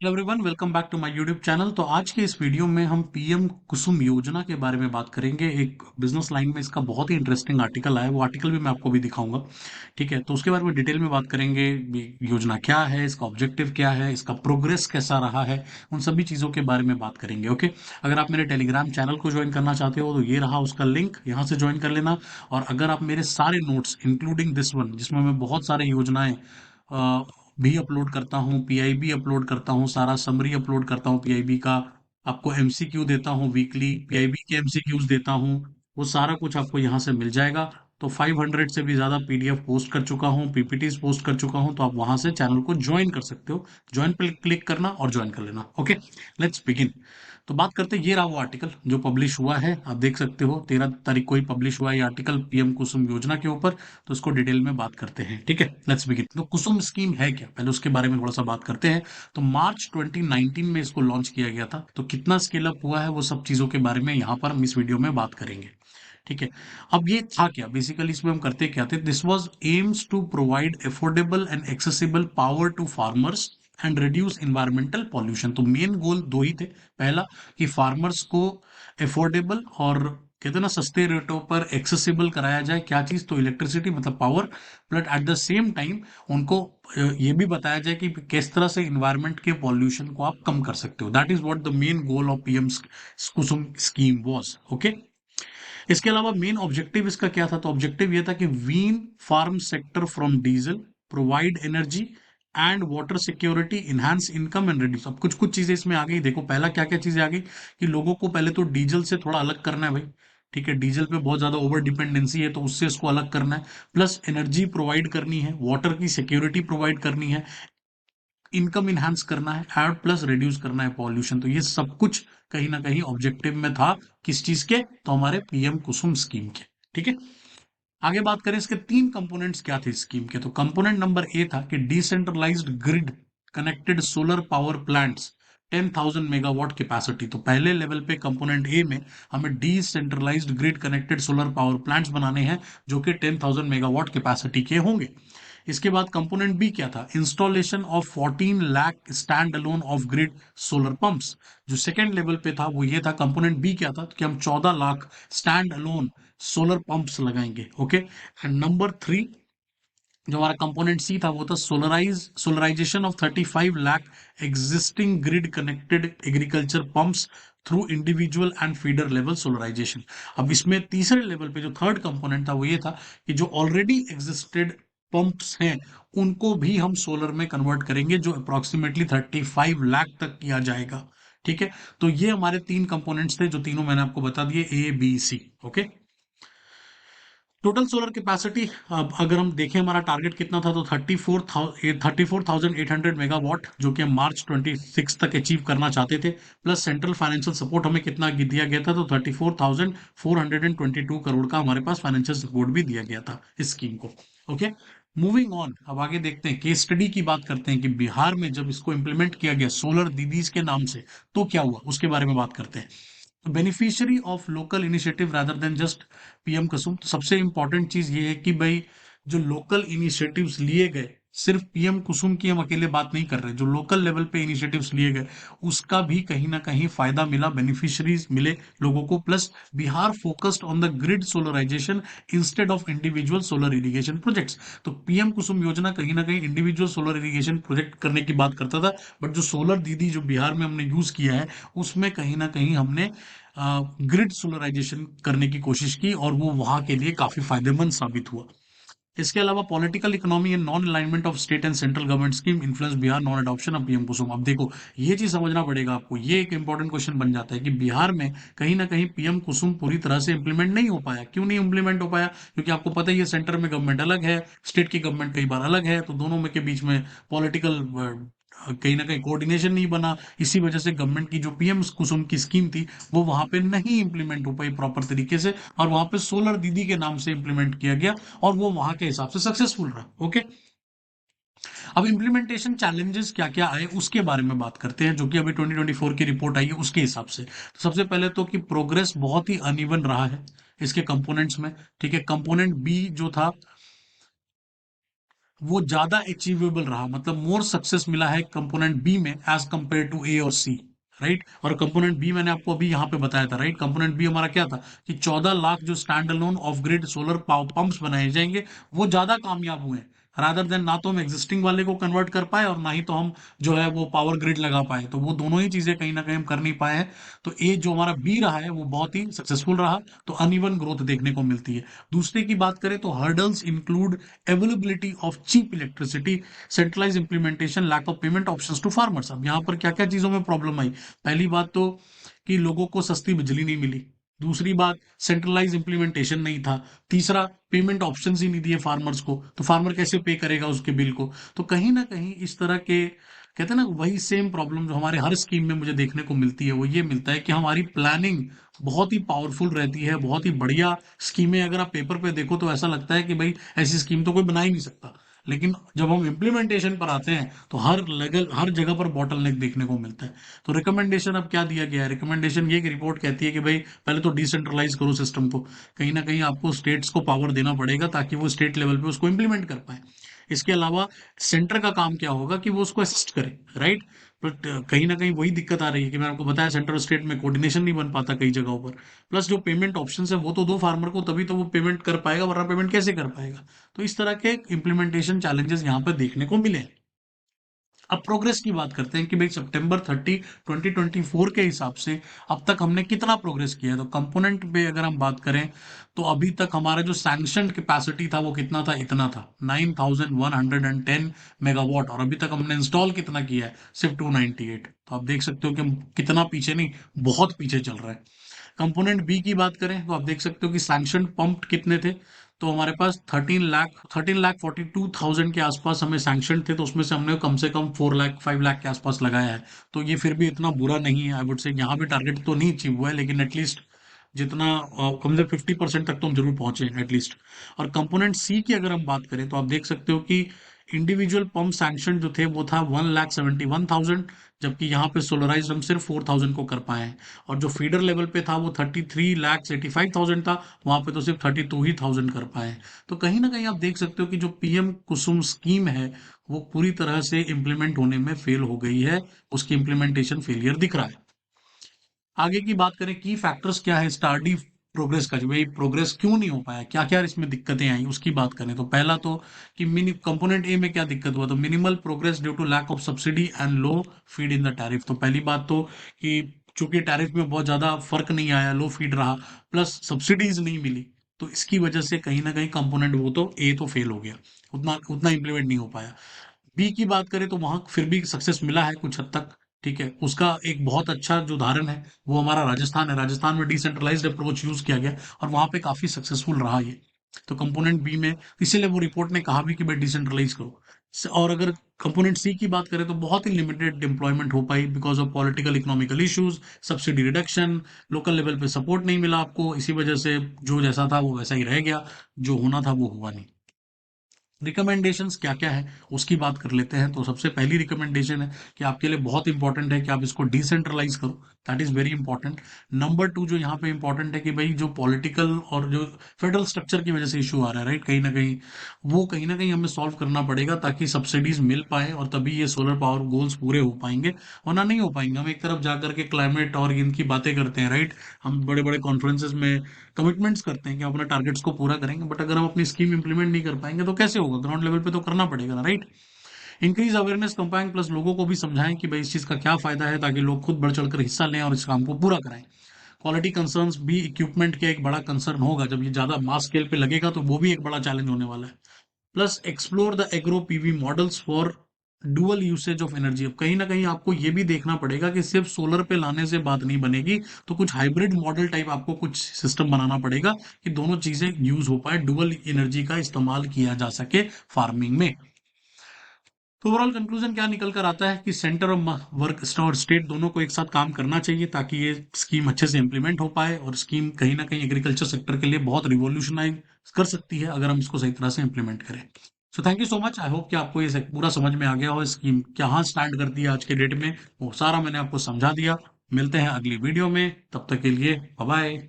Hello everyone, welcome back to my YouTube channel. तो आज के इस वीडियो में हम पीएम कुसुम योजना के बारे में बात करेंगे। एक बिजनेस लाइन में इसका बहुत ही इंटरेस्टिंग आर्टिकल आया है, वो आर्टिकल भी मैं आपको भी दिखाऊंगा। ठीक है, तो उसके बारे में डिटेल में बात करेंगे। ये योजना क्या है, इसका ऑब्जेक्टिव क्या है, इसका प्रोग्रेस कैसा रहा है, उन सभी चीज़ों के बारे में बात करेंगे। ओके, अगर आप मेरे टेलीग्राम चैनल को ज्वाइन करना चाहते हो तो ये रहा उसका लिंक, यहाँ से ज्वाइन कर लेना। और अगर आप मेरे सारे नोट्स इंक्लूडिंग दिस वन, जिसमें मैं बहुत सारे योजनाएं भी अपलोड करता हूँ, पीआईबी अपलोड करता हूँ, सारा समरी अपलोड करता हूँ पीआईबी का, आपको एमसीक्यू देता हूँ, वीकली पीआईबी के एमसीक्यूज देता हूँ, वो सारा कुछ आपको यहाँ से मिल जाएगा। तो 500 से भी ज़्यादा पीडीएफ पोस्ट कर चुका हूँ, पीपीटीज पोस्ट कर चुका हूँ, तो आप वहाँ से चैनल को ज्वाइन कर सकते हो। ज्वाइन पे क्लिक करना और ज्वाइन कर लेना। Okay, let's begin. तो बात करते हैं, ये रहा वो आर्टिकल जो पब्लिश हुआ है, आप देख सकते हो 13 तारीख को ही पब्लिश हुआ है ये आर्टिकल पीएम कुसुम योजना के ऊपर। तो इसको डिटेल में बात करते हैं। ठीक है, लेट्स बिगिन। तो कुसुम स्कीम है क्या, पहले उसके बारे में थोड़ा सा बात करते हैं। तो मार्च 2019 में इसको लॉन्च किया गया था। तो कितना स्केल अप हुआ है, वो सब चीजों के बारे में यहाँ पर हम इस वीडियो में बात करेंगे। ठीक है, अब ये था क्या बेसिकली, इसमें हम करते क्या थे। This was aims to provide affordable and accessible power to farmers and reduce environmental pollution. तो मेन गोल दो ही थे। पहला, कि फार्मर्स को अफोर्डेबल और कहते हैं ना सस्ते रेटों पर एक्सेसिबल कराया जाए। क्या चीज, तो इलेक्ट्रिसिटी मतलब power. But at the same time उनको ये भी बताया जाए कि किस तरह से इन्वायरमेंट के पॉल्यूशन को आप कम कर सकते हो। That is what the main goal of PM Kusum scheme was. Okay, इसके अलावा मेन ऑब्जेक्टिव इसका क्या था, तो ऑब्जेक्टिव ये था कि wean farm sector from diesel, provide energy and water security, enhance income and reduce. अब कुछ कुछ चीजें इसमें आ गई। देखो पहला क्या क्या चीजें आ गई, कि लोगों को पहले तो डीजल से थोड़ा अलग करना है भाई। ठीक है, डीजल पे बहुत ज्यादा ओवर डिपेंडेंसी है, तो उससे इसको अलग करना है। प्लस एनर्जी प्रोवाइड करनी है, वाटर की सिक्योरिटी प्रोवाइड करनी है, इनकम इनहांस करना है, एड प्लस रिड्यूस करना है पॉल्यूशन। तो ये सब कुछ कहीं ना कहीं ऑब्जेक्टिव में था। किस चीज के, तो हमारे पीएम कुसुम स्कीम के। ठीक है, आगे बात करें इसके तीन कंपोनेंट्स क्या थे स्कीम के। तो कंपोनेंट नंबर ए था कि decentralised grid connected solar power plants 10,000 megawatt capacity. तो पहले लेवल पे कंपोनेंट ए में हमें decentralised grid connected solar power plants बनाने हैं, जो कि 10,000 मेगावाट कैपेसिटी के होंगे। इसके बाद कंपोनेंट बी क्या था, installation of 14 lakh stand alone of grid solar pumps. जो सेकेंड लेवल पे था वो ये था, कंपोनेंट बी क्या था, कि हम 14 lakh stand alone solar pumps लगाएंगे। ओके, एंड नंबर थ्री जो हमारा कंपोनेंट सी था वो था solarisation of 35 lakh existing grid connected agriculture pumps through individual and feeder level solarisation. अब इसमें तीसरे लेवल पे जो थर्ड कंपोनेंट था वो ये था, कि जो ऑलरेडी एग्जिस्टेड पंप्स हैं उनको भी हम सोलर में कन्वर्ट करेंगे, जो अप्रोक्सीमेटली 35 लाख तक किया जाएगा। ठीक है, तो ये हमारे तीन कंपोनेंट्स थे, जो तीनों मैंने आपको बता दिए, A B C. Okay, total solar capacity अब अगर हम देखें हमारा टारगेट कितना था, तो 34,800 मेगावाट, जो कि हम मार्च 26 तक अचीव करना चाहते थे। प्लस सेंट्रल फाइनेंशियल सपोर्ट हमें कितना दिया गया था, तो 34,422 करोड़ का हमारे पास फाइनेंशियल सपोर्ट भी दिया गया था इस स्कीम को। ओके, मूविंग ऑन, अब आगे देखते हैं, केस स्टडी की बात करते हैं कि बिहार में जब इसको इम्प्लीमेंट किया गया सोलर दीदीज के नाम से, तो क्या हुआ उसके बारे में बात करते हैं। Beneficiary of local initiative rather than just PM Kusum. तो सबसे इंपॉर्टेंट चीज ये है कि भाई जो लोकल इनिशिएटिव्स लिए गए, सिर्फ पीएम कुसुम की हम अकेले बात नहीं कर रहे, जो लोकल लेवल पे इनिशिएटिव्स लिए गए उसका भी कहीं ना कहीं फायदा मिला, बेनिफिशियरीज मिले लोगों को। Plus Bihar focused on the grid solarisation instead of individual solar irrigation projects. तो पीएम कुसुम योजना कहीं ना कहीं इंडिविजुअल सोलर इरिगेशन प्रोजेक्ट करने की बात करता था, बट जो सोलर दीदी जो बिहार में हमने यूज किया है उसमें कहीं ना कहीं हमने ग्रिड सोलराइजेशन करने की कोशिश की, और वो वहां के लिए काफी फायदेमंद साबित हुआ। इसके अलावा political economy and non alignment of state and central government scheme influence Bihar non adoption of PM Kusum. अब देखो ये चीज समझना पड़ेगा आपको, ये एक इंपॉर्टेंट क्वेश्चन बन जाता है कि बिहार में कहीं ना कहीं पीएम कुसुम पूरी तरह से इंप्लीमेंट नहीं हो पाया। क्यों नहीं इंप्लीमेंट हो पाया, क्योंकि आपको पता ही है सेंटर में गवर्नमेंट अलग है, स्टेट की गवर्नमेंट कई बार अलग है, तो दोनों में के बीच में पॉलिटिकल कहीं ना कहीं कोऑर्डिनेशन नहीं बना। इसी वजह से गवर्नमेंट की जो पीएम कुसुम की स्कीम थी वो वहां पे नहीं इंप्लीमेंट हो पाई प्रॉपर तरीके से, और वहां पे सोलर दीदी के नाम से इंप्लीमेंट किया गया, और वो वहां के हिसाब से सक्सेसफुल रहा। ओके, अब इंप्लीमेंटेशन चैलेंजेस क्या क्या आए उसके बारे में बात करते हैं, जो कि अभी 2024 की रिपोर्ट आई है उसके हिसाब से। तो सबसे पहले तो कि प्रोग्रेस बहुत ही अनइवन रहा है इसके कंपोनेंट्स में। ठीक है, कंपोनेंट बी जो था वो ज्यादा अचीवेबल रहा, मतलब मोर सक्सेस मिला है कंपोनेंट बी में एज कंपेयर टू ए और सी। राइट, और कंपोनेंट बी मैंने आपको अभी यहाँ पे बताया था। राइट, कंपोनेंट बी हमारा क्या था कि 14 लाख जो stand alone of grid solar pumps बनाए जाएंगे, वो ज्यादा कामयाब हुए, रादर देन ना तो हम एग्जिस्टिंग वाले को कन्वर्ट कर पाए और ना ही तो हम जो है वो पावर ग्रिड लगा पाए। तो वो दोनों ही चीजें कहीं ना कहीं हम कर नहीं पाए हैं। तो ए जो हमारा बी रहा है वो बहुत ही सक्सेसफुल रहा। तो अनइवन ग्रोथ देखने को मिलती है। दूसरे की बात करें तो hurdles include availability of cheap electricity, centralise implementation, lack of payment options to farmers. अब यहाँ पर क्या क्या चीजों में प्रॉब्लम आई? पहली बात तो कि लोगों को सस्ती बिजली नहीं मिली। दूसरी बात, सेंट्रलाइज इंप्लीमेंटेशन नहीं था। तीसरा, पेमेंट ऑप्शन ही नहीं दिए फार्मर्स को, तो फार्मर कैसे पे करेगा उसके बिल को? तो कहीं ना कहीं इस तरह के, कहते हैं ना, वही सेम प्रॉब्लम जो हमारे हर स्कीम में मुझे देखने को मिलती है, वो ये मिलता है कि हमारी प्लानिंग बहुत ही पावरफुल रहती है, बहुत ही बढ़िया स्कीमें अगर आप पेपर पे देखो तो ऐसा लगता है कि भाई ऐसी स्कीम तो कोई बना ही नहीं सकता। लेकिन जब हम इम्प्लीमेंटेशन पर आते हैं तो हर जगह पर बॉटल नेक देखने को मिलता है। तो रिकमेंडेशन अब क्या दिया गया है? रिकमेंडेशन ये कि रिपोर्ट कहती है कि भाई पहले तो डिसेंट्रलाइज करो सिस्टम को। कहीं ना कहीं आपको स्टेट्स को पावर देना पड़ेगा ताकि वो स्टेट लेवल पे उसको इम्प्लीमेंट कर पाए। इसके अलावा सेंटर का काम क्या होगा कि वो उसको असिस्ट करे। राइट, बट कहीं ना कहीं वही दिक्कत आ रही है कि मैंने आपको बताया, सेंटर और स्टेट में कोऑर्डिनेशन नहीं बन पाता कई जगहों पर। प्लस जो पेमेंट ऑप्शन है वो तो दो फार्मर को, तभी तो वो पेमेंट कर पाएगा, वरना पेमेंट कैसे कर पाएगा? तो इस तरह के इम्प्लीमेंटेशन चैलेंजेस यहाँ पर देखने को मिले। अब प्रोग्रेस की बात करते हैं कि भाई सितंबर 30 2024 के हिसाब से अब तक हमने कितना प्रोग्रेस किया है। तो कंपोनेंट पे अगर हम बात करें तो अभी तक हमारा जो सैंक्शन कैपेसिटी था वो कितना था? इतना था 9110 मेगावाट, और अभी तक हमने इंस्टॉल कितना किया है? सिर्फ 298। तो आप देख सकते हो कि हम कितना पीछे नहीं, बहुत पीछे चल रहा है। कंपोनेंट बी की बात करें तो आप देख सकते हो कि सैंक्शन पंप कितने थे? तो हमारे पास 13 लाख 42,000 के आसपास हमें सैंक्शन थे, तो उसमें से कम 4 लाख 5 लाख के आसपास लगाया है। तो ये फिर भी इतना बुरा नहीं है, आई वुड से। यहाँ भी टारगेट तो नहीं अचीव हुआ है, लेकिन एटलीस्ट जितना कम से 50% तक तो हम जरूर पहुंचे हैं एटलीस्ट। और कंपोनेंट सी की अगर हम बात करें तो आप देख सकते हो कि इंडिविजुअल पंप सैंक्शन जो थे वो था 1,71,000, जबकि यहाँ पे सोलराइज हम सिर्फ 4,000 को कर पाए हैं। और जो फीडर लेवल पे था वो 33,85,000 था, वहां पे तो सिर्फ 32,000 कर पाए हैं। तो कहीं ना कहीं आप देख सकते हो कि जो पीएम कुसुम स्कीम है वो पूरी तरह से इंप्लीमेंट होने में फेल हो गई है। उसकी इंप्लीमेंटेशन फेलियर दिख रहा है। आगे की बात करें, की फैक्टर्स क्या है स्टार्डी प्रोग्रेस का, जो भाई प्रोग्रेस क्यों नहीं हो पाया, क्या क्या इसमें दिक्कतें आई, उसकी बात करें तो पहला तो कि मिनी कंपोनेंट ए में क्या दिक्कत हुआ? तो minimal progress due to lack of subsidy and low feed in the tariff. तो पहली बात तो कि चूंकि टैरिफ में बहुत ज्यादा फर्क नहीं आया, लो फीड रहा, प्लस सब्सिडीज नहीं मिली, तो इसकी वजह से कहीं ना कहीं कंपोनेंट वो तो ए तो फेल हो गया, उतना उतना इंप्लीमेंट नहीं हो पाया। बी की बात करें तो वहां फिर भी सक्सेस मिला है कुछ हद तक। ठीक है, उसका एक बहुत अच्छा जो उदाहरण है वो हमारा राजस्थान है। राजस्थान में डिसेंट्रलाइज्ड अप्रोच यूज किया गया और वहां पे काफी सक्सेसफुल रहा ये। तो कंपोनेंट बी में इसीलिए वो रिपोर्ट ने कहा भी कि भाई डिसेंट्रलाइज करो। और अगर कंपोनेंट सी की बात करें तो बहुत ही लिमिटेड डिप्लॉयमेंट हो पाई because of political economical issues, subsidy reduction, local level पे सपोर्ट नहीं मिला आपको, इसी वजह से जो जैसा था वो वैसा ही रह गया, जो होना था वो हुआ नहीं। रिकमेंडेशंस क्या क्या है उसकी बात कर लेते हैं। तो सबसे पहली रिकमेंडेशन है कि आपके लिए बहुत इंपॉर्टेंट है कि आप इसको डिसेंट्रलाइज करो। That is very important. Number two जो यहाँ पे इंपॉर्टेंट है कि भाई जो पॉलिटिकल और जो फेडरल स्ट्रक्चर की वजह से इशू आ रहा है, राइट, कहीं ना कहीं वो कहीं ना कहीं हमें सॉल्व करना पड़ेगा ताकि सब्सिडीज मिल पाए और तभी ये सोलर पावर गोल्स पूरे हो पाएंगे, वरना नहीं हो पाएंगे। हम एक तरफ जाकर के क्लाइमेट और इनकी बातें करते हैं, राइट, हम बड़े बड़े कॉन्फ्रेंसेस में कमिटमेंट्स करते हैं कि अपने टारगेट्स को पूरा करेंगे, बट अगर हम अपनी स्कीम इंप्लीमेंट नहीं कर पाएंगे तो कैसे होगा? ग्राउंड लेवल पे तो करना पड़ेगा ना, राइट। इंक्रीज अवेयरनेस कंपाइंग, प्लस लोगों को भी समझाएं कि भाई इस चीज का क्या फायदा है, ताकि लोग खुद बढ़ चढ़कर हिस्सा लें और इस काम को पूरा कराएं। क्वालिटी कंसर्न्स भी इक्विपमेंट के एक बड़ा कंसर्न होगा, जब ये ज्यादा मास स्केल पे लगेगा तो वो भी एक बड़ा चैलेंज होने वाला है। Plus explore the agro PV models for dual usage of energy. अब कहीं ना कहीं आपको ये भी देखना पड़ेगा कि सिर्फ सोलर पे लाने से बात नहीं बनेगी, तो कुछ हाइब्रिड मॉडल टाइप आपको कुछ सिस्टम बनाना पड़ेगा कि दोनों चीजें यूज हो पाए, डुअल एनर्जी का इस्तेमाल किया जा सके फार्मिंग में। तो ओवरऑल कंक्लूजन क्या निकल कर आता है कि सेंटर और वर्क और स्टेट दोनों को एक साथ काम करना चाहिए ताकि ये स्कीम अच्छे से इंप्लीमेंट हो पाए, और स्कीम कहीं ना कहीं एग्रीकल्चर सेक्टर के लिए बहुत रिवॉल्यूशनाइज कर सकती है अगर हम इसको सही तरह से इंप्लीमेंट करें। So thank you so much. I hope कि आपको ये पूरा समझ में आ गया हो, स्कीम कहाँ स्टैंड करती है आज के डेट में, वो सारा मैंने आपको समझा दिया। मिलते हैं अगली वीडियो में, तब तक के लिए बाय बाय।